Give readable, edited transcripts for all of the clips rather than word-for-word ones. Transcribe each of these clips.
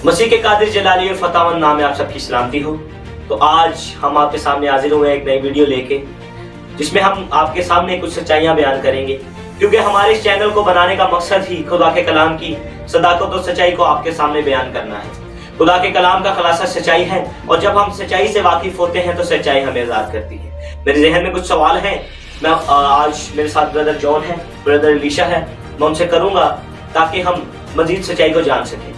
मसीह के कादिर जलाली और फतावन नाम में आप सबकी सलामती हो। तो आज हम आपके सामने हाजिर हुए एक नई वीडियो लेके, जिसमें हम आपके सामने कुछ सच्चाइयां बयान करेंगे, क्योंकि हमारे इस चैनल को बनाने का मकसद ही खुदा के कलाम की सदाकत और सच्चाई को आपके सामने बयान करना है। खुदा के कलाम का खुलासा सच्चाई है, और जब हम सच्चाई से वाकिफ होते हैं तो सच्चाई हमें आजाद करती है। मेरे जहन में कुछ सवाल हैं, मैं आज मेरे साथ ब्रदर जॉन है, ब्रदर अलीशा है, मैं उनसे करूंगा ताकि हम मजीद सच्चाई को जान सकें।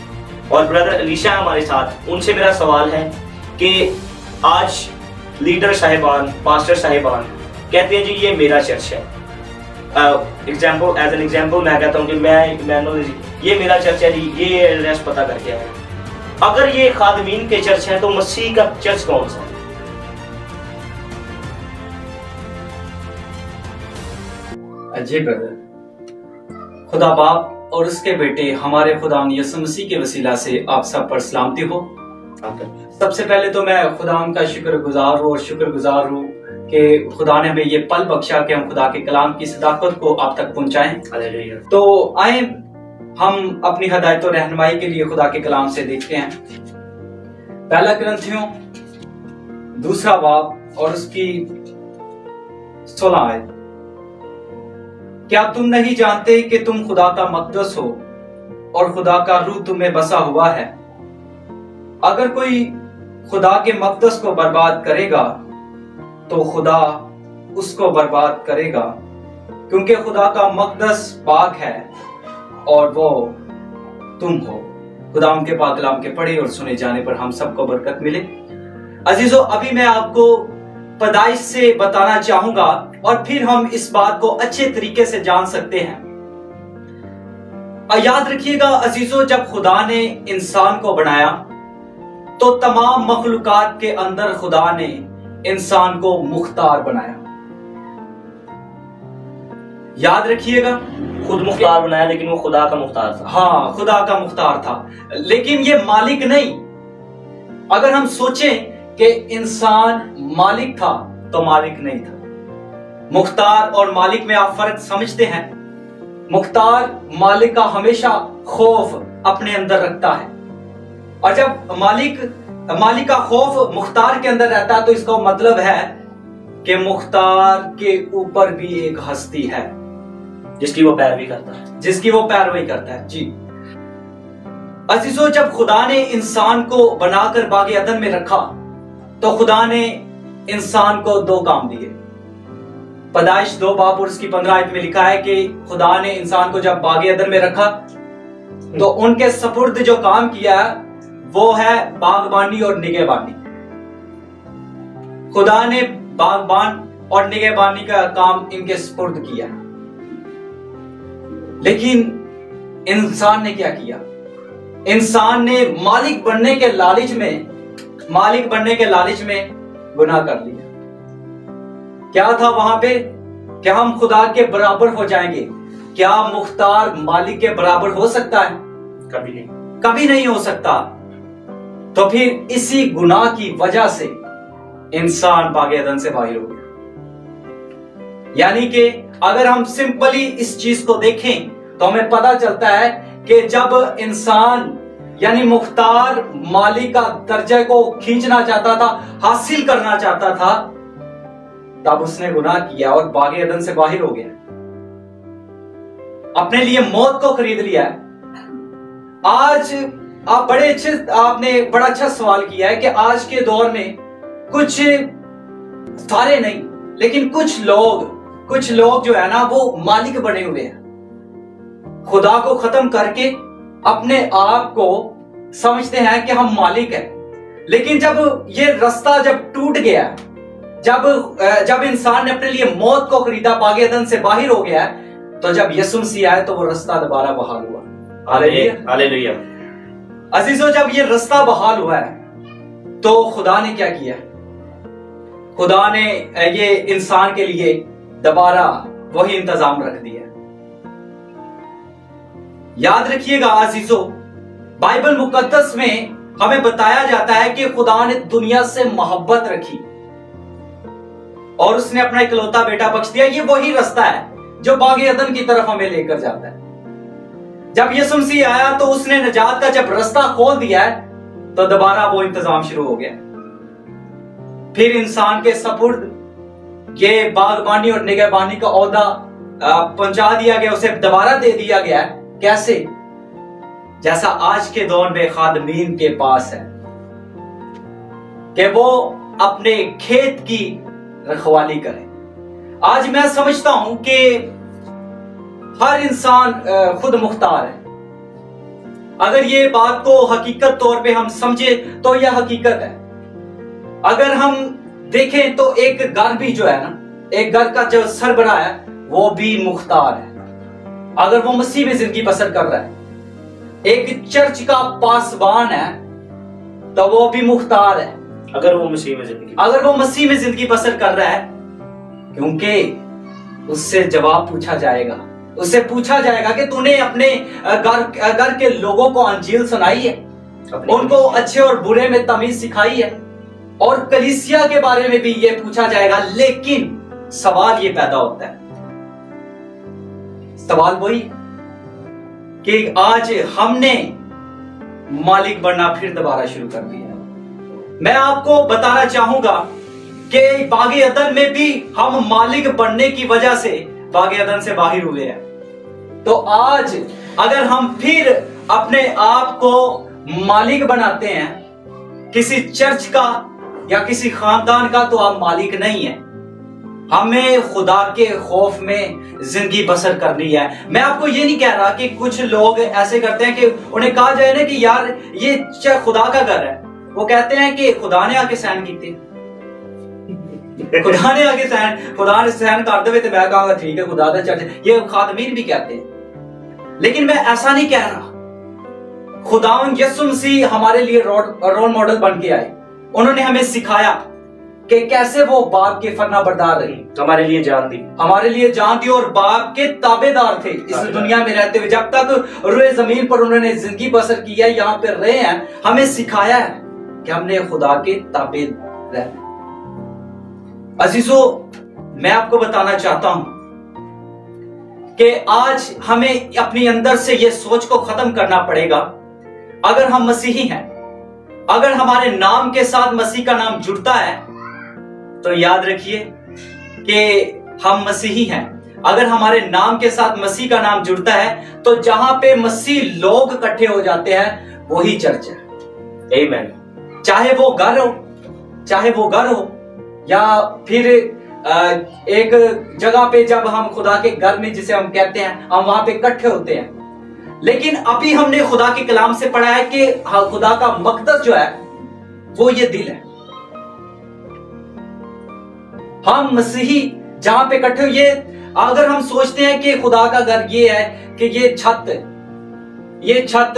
और ब्रदर अलीशा हमारे साथ, उनसे मेरा सवाल है कि आज लीडर साहिबान, पास्टर साहिबान कहते हैं जी ये मेरा चर्च है। एज एन एग्जाम्पल मैं कहता हूँ कि मैं ये मेरा चर्च है जी, ये एड्रेस पता करके आया। अगर ये खादमीन के चर्च है तो मसीह का चर्च कौन सा है? जी ब्रदर, खुदा बाप और उसके बेटे हमारे खुदा यीशु मसीह के वसीला से आप सब पर सलामती हो। सबसे पहले तो मैं खुदा का शुक्रगुजार हूँ कि खुदा ने हमें ये पल बख्शा कि हम खुदा के कलाम की सदाकत को आप तक पहुंचाएं। तो आए हम अपनी हदायत और रहनुमाई के लिए खुदा के कलाम से देखते हैं। पहला ग्रंथियों 2 बाब और उसकी 16 आयत। क्या तुम नहीं जानते कि तुम खुदा का मकदस हो और खुदा का रूह तुम्हें बसा हुआ है? अगर कोई खुदा के मकदस को बर्बाद करेगा तो खुदा उसको बर्बाद करेगा, क्योंकि खुदा का मकदस पाक है और वो तुम हो। खुदा उनके पाक कलाम के पढ़े और सुने जाने पर हम सबको बरकत मिले। अजीजों, अभी मैं आपको पैदाइश से बताना चाहूंगा और फिर हम इस बात को अच्छे तरीके से जान सकते हैं। याद रखिएगा अजीजों, जब खुदा ने इंसान को बनाया तो तमाम मखलूकात के अंदर खुदा ने इंसान को मुख्तार बनाया। याद रखिएगा, खुद मुख्तार बनाया, लेकिन वो खुदा का मुख्तार था। हाँ, खुदा का मुख्तार था, लेकिन ये मालिक नहीं। अगर हम सोचें कि इंसान मालिक था तो मालिक नहीं था। मुख्तार और मालिक में आप फर्क समझते हैं? मुख्तार मालिक का हमेशा खौफ अपने अंदर रखता है, और जब मालिक का खौफ मुख्तार के अंदर रहता है तो इसका मतलब है कि मुख्तार के ऊपर भी एक हस्ती है जिसकी वो पैरवी करता है। जी अजीजों, जब खुदा ने इंसान को बनाकर बागे अदन में रखा तो खुदा ने इंसान को 2 काम दिए। पैदाइश 2 बाब और उसकी 15 आयत में लिखा है कि खुदा ने इंसान को जब बागे अदन में रखा तो उनके सपुर्द जो काम किया वो है बागबानी और निगहबानी। खुदा ने बागबान और निगहबानी का काम इनके सपुर्द किया, लेकिन इंसान ने क्या किया? इंसान ने मालिक बनने के लालच में गुनाह कर लिया। क्या था वहां पे? क्या हम खुदा के बराबर हो जाएंगे? क्या मुख्तार मालिक के बराबर हो सकता है? कभी नहीं हो सकता। तो फिर इसी गुनाह की वजह से इंसान बागे अदन से बाहर हो गया। यानी कि अगर हम सिंपली इस चीज को देखें तो हमें पता चलता है कि जब इंसान यानी मुख्तार मालिक का दर्जे को खींचना चाहता था, हासिल करना चाहता था, तब उसने गुनाह किया और बागे अदन से बाहर हो गया, अपने लिए मौत को खरीद लिया है। आज आपने बड़ा अच्छा सवाल किया है कि आज के दौर में कुछ सारे नहीं, लेकिन कुछ लोग जो है ना वो मालिक बने हुए हैं। खुदा को खत्म करके अपने आप को समझते हैं कि हम मालिक हैं। लेकिन जब ये रास्ता जब टूट गया, जब इंसान ने अपने लिए मौत को खरीदा, बागे अदन से बाहर हो गया, तो जब यीशु मसीह आए तो वो रास्ता दोबारा बहाल हुआ। हालेलुया। अजीजों, जब ये रास्ता बहाल हुआ है तो खुदा ने क्या किया? खुदा ने ये इंसान के लिए दोबारा वही इंतजाम रख दिया। याद रखिएगा अजीजों, बाइबल मुकद्दस में हमें बताया जाता है कि खुदा ने दुनिया से मोहब्बत रखी और उसने अपना इकलौता बेटा बख्श दिया। ये वही रास्ता है जो बागे अदन की तरफ हमें लेकर जाता है। जब यीशु मसीह आया तो उसने निजात का जब रास्ता खोल दिया है, तो दोबारा वो इंतजाम शुरू हो गया। फिर इंसान के सपुर्द ये बागबानी और निगहबानी का ओहदा पहुंचा दिया गया, उसे दोबारा दे दिया गया। कैसे? जैसा आज के दौर में खादमीन के पास है कि वो अपने खेत की रखवाली करें। आज मैं समझता हूं कि हर इंसान खुद मुख्तार है। अगर ये बात को हकीकत तौर पे हम समझे तो यह हकीकत है। अगर हम देखें तो एक घर भी जो है ना, एक घर का जो सरबराह है वो भी मुख्तार है, अगर वो मसीह में जिंदगी बसर कर रहा है। एक चर्च का पासबान है तो वो भी मुख्तार है, अगर वो मसीह में जिंदगी बसर कर रहा है, क्योंकि उससे जवाब पूछा जाएगा। उससे पूछा जाएगा कि तूने अपने घर के लोगों को अंजील सुनाई है, उनको अच्छे और बुरे में तमीज सिखाई है, और कलीसिया के बारे में भी ये पूछा जाएगा। लेकिन सवाल ये पैदा होता है, सवाल वही कि आज हमने मालिक बनना फिर दोबारा शुरू कर दिया। मैं आपको बताना चाहूंगा कि बागे अदन में भी हम मालिक बनने की वजह से बागे अदन से बाहर हुए हैं। तो आज अगर हम फिर अपने आप को मालिक बनाते हैं किसी चर्च का या किसी खानदान का, तो आप मालिक नहीं है। हमें खुदा के खौफ में जिंदगी बसर करनी है। मैं आपको ये नहीं कह रहा कि कुछ लोग ऐसे करते हैं कि उन्हें कहा जाए ना कि यार ये खुदा का घर है, वो कहते हैं कि खुदा ने आके सहन कीते, खुदा ने आके सहन कर दे, तो मैं कहूंगा ठीक है खुदा का चर्च। ये खादमीन भी कहते हैं, लेकिन मैं ऐसा नहीं कह रहा। खुदावन यीशु मसीह हमारे लिए रोल मॉडल बन के आए। उन्होंने हमें सिखाया कि कैसे वो बाप के फर्मा बरदार रहे, हमारे लिए जान दी और बाप के ताबेदार थे इस दुनिया में रहते हुए। जब तक रुए जमीन पर उन्होंने जिंदगी बसर की है, यहाँ पे रहे हैं, हमें सिखाया है कि हमने खुदा के ताबेदार रहना। अजीजों, मैं आपको बताना चाहता हूं कि आज हमें अपने अंदर से ये सोच को खत्म करना पड़ेगा। अगर हम मसीही हैं, अगर हमारे नाम के साथ मसीह का नाम जुड़ता है, तो याद रखिए कि हम मसीही हैं। अगर हमारे नाम के साथ मसीह का नाम जुड़ता है, तो जहां पे मसीह लोग इकट्ठे हो जाते हैं वही चर्च है। आमीन। चाहे वो घर हो या फिर एक जगह पे जब हम खुदा के घर में, जिसे हम कहते हैं, हम वहां पे इकट्ठे होते हैं। लेकिन अभी हमने खुदा के कलाम से पढ़ा है कि खुदा का मकसद जो है वो ये दिल है। हम मसीही जहां पे इकट्ठे हो, ये अगर हम सोचते हैं कि खुदा का घर ये है कि ये छत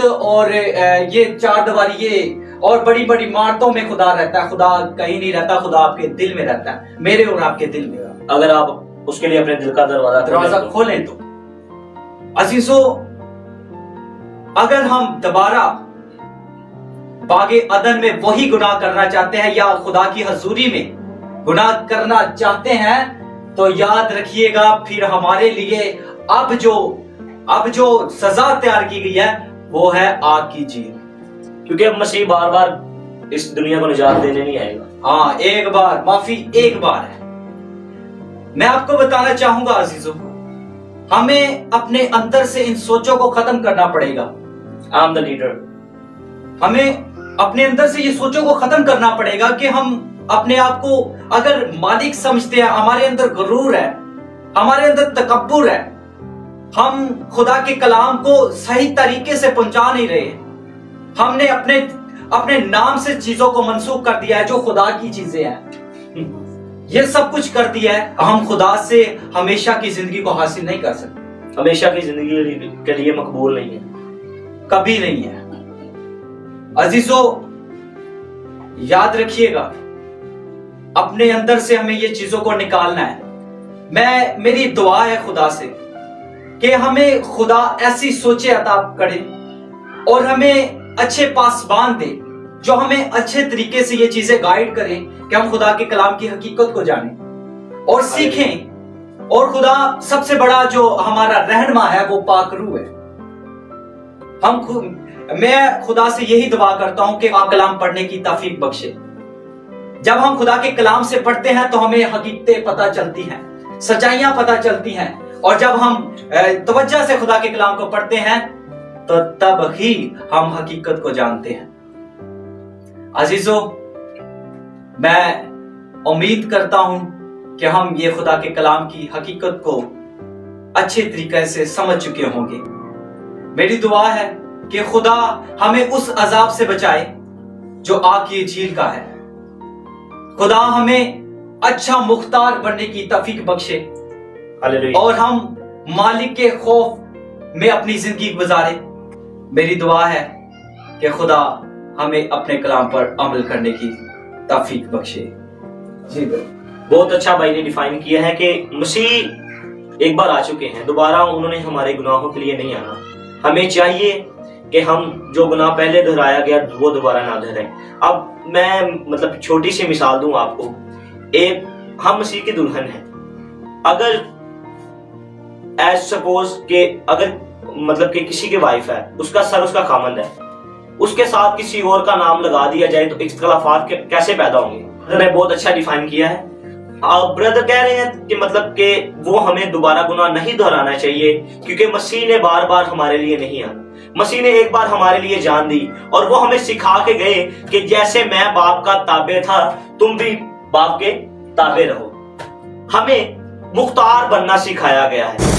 और ये चार दीवारी, ये और बड़ी बड़ी इमारतों में खुदा रहता है, खुदा कहीं नहीं रहता, खुदा आपके दिल में रहता है, मेरे और आपके दिल में। अगर आप उसके लिए अपने दिल का दरवाजा खोलें तो। अजीजों, अगर हम दोबारा बागे अदन में वही गुनाह करना चाहते हैं या खुदा की हजूरी में गुनाह करना चाहते हैं, तो याद रखिएगा फिर हमारे लिए अब जो सजा तैयार की गई है वो है आग की झील। क्योंकि अब मसीह बार बार इस दुनिया को निजात देने नहीं आएगा। हाँ, एक बार माफी, एक बार है। मैं आपको बताना चाहूंगा अजीजों, हमें अपने अंदर से इन सोचों को खत्म करना पड़ेगा। I am the leader. हमें अपने अंदर से ये सोचों को खत्म करना पड़ेगा कि हम अपने आप को अगर मालिक समझते हैं, हमारे अंदर गुरूर है, हमारे अंदर तकब्बुर है, हम खुदा के कलाम को सही तरीके से पहुंचा नहीं रहे, हमने अपने नाम से चीजों को मंसूब कर दिया है जो खुदा की चीजें हैं, ये सब कुछ कर दिया है। हम खुदा से हमेशा की जिंदगी को हासिल नहीं कर सकते, हमेशा की जिंदगी के लिए मकबूल नहीं है, कभी नहीं है। अजीजों, याद रखिएगा, अपने अंदर से हमें ये चीजों को निकालना है। मेरी दुआ है खुदा से कि हमें खुदा ऐसी सोचे अता करे और हमें अच्छे पासबान दे जो हमें अच्छे तरीके से ये चीजें गाइड करें कि हम खुदा के कलाम की हकीकत को जानें और सीखें। और खुदा सबसे बड़ा जो हमारा रहनुमा है वो पाक रूह है। मैं खुदा से यही दुआ करता हूं कि आप कलाम पढ़ने की तौफीक बख्शे। जब हम खुदा के कलाम से पढ़ते हैं तो हमें हकीकतें पता चलती हैं, सच्चाइयां पता चलती हैं, और जब हम तवज्जो से खुदा के कलाम को पढ़ते हैं तो तब ही हम हकीकत को जानते हैं। अजीजों, मैं उम्मीद करता हूं कि हम ये खुदा के कलाम की हकीकत को अच्छे तरीके से समझ चुके होंगे। मेरी दुआ है कि खुदा हमें उस अजाब से बचाए जो आग की झील का है। खुदा हमें अच्छा मुख्तार बनने की तौफीक बख्शे और हम मालिक के खौफ में अपनी जिंदगी गुजारे। मेरी दुआ है कि खुदा हमें अपने कलाम पर अमल करने की तौफीक बख्शे। जी बहुत अच्छा भाई ने डिफाइन किया है कि मसीह एक बार आ चुके हैं, दोबारा उन्होंने हमारे गुनाहों के लिए नहीं आना। हमें चाहिए कि हम जो गुनाह पहले दोहराया गया वो दोबारा ना दोहराएं। अब मैं मतलब छोटी सी मिसाल दूं आपको। एक हम मसीह की दुल्हन है, अगर एज सपोज के अगर मतलब कि किसी की वाइफ है, उसका सर उसका खामंद है, उसके साथ किसी और का नाम लगा दिया जाए तो इख्तिलाफात कैसे पैदा होंगे। मैंने बहुत अच्छा डिफाइन किया है। ब्रदर कह रहे हैं कि मतलब कि वो हमें दोबारा गुनाह नहीं दोहराना चाहिए, क्योंकि मसीह ने बार बार हमारे लिए नहीं आना। मसीह ने एक बार हमारे लिए जान दी और वो हमें सिखा के गए कि जैसे मैं बाप का ताबे था तुम भी बाप के ताबे रहो। हमें मुख्तार बनना सिखाया गया है।